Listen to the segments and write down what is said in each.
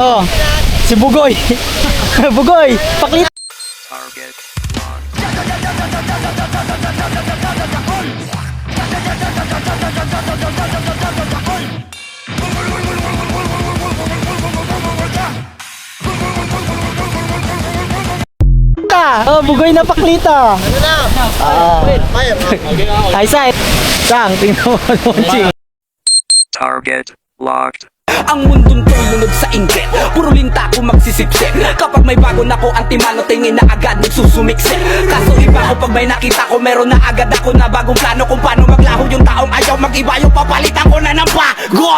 Oh, si Bugoy. Bugoy, paklit. Target. Oh, Bugoy na paklita. Ano na? Fire. Ay, side. Sang, tingnan mo. Target locked. Ang mundong to'y lunod sa inggit, puro linta ko magsisipsip. Kapag may bago na ko, antimano tingin na agad nagsusumiksip. Kaso iba ko pag may nakita ko, meron na agad ako na bagong plano kung paano maglaho yung taong ayaw mag-iba. Yung papalitan ko na ng bago.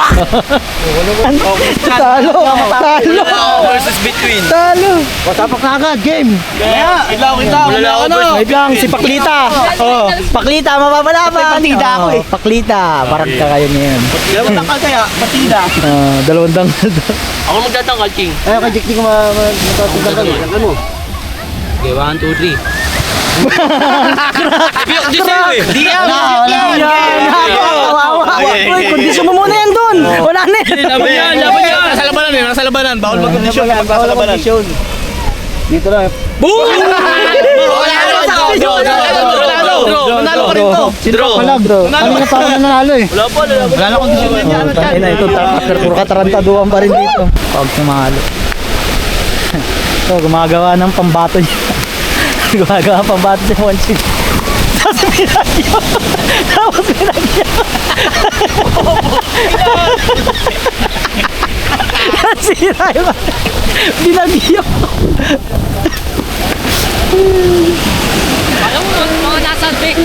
Talo. Talo. Versus between. Talo. Tapak na agad, game. Wait lang. Wait lang, si Paklita. Oh, Paklita, mapapala pa. Patida ako eh. Paklita, parang ka kayo ngayon. Dalawang tangkal kaya, patida. Dalawang dangkal. Ako magtatangkal, Ching. Ay, kajik-jik ko matatangkal. Ano? Okay, 1, 2, 3. Biyok di sa'yo eh. Di yan. Uy, kondisyon mo muna yan dun. Wala na yan. Laban yan. Nasa labanan eh. Nasa labanan. Bawal mag-kondisyon kapag nasa labanan. Dito lang. Boom! Nanalo pa rin to. Draw. Kanina pa ako nanalo eh. Wala na kondisyon na yan. Tangina ito, puro katarantaduhan pa rin dito. Pag sumalo. So, gumagawa ng pambato niya. Gumagawa ng pambato niya, one chip. Tapos pinagyo. Tapos pinagyo. Nasira yung binagyo. Alam mo, mga nasa big.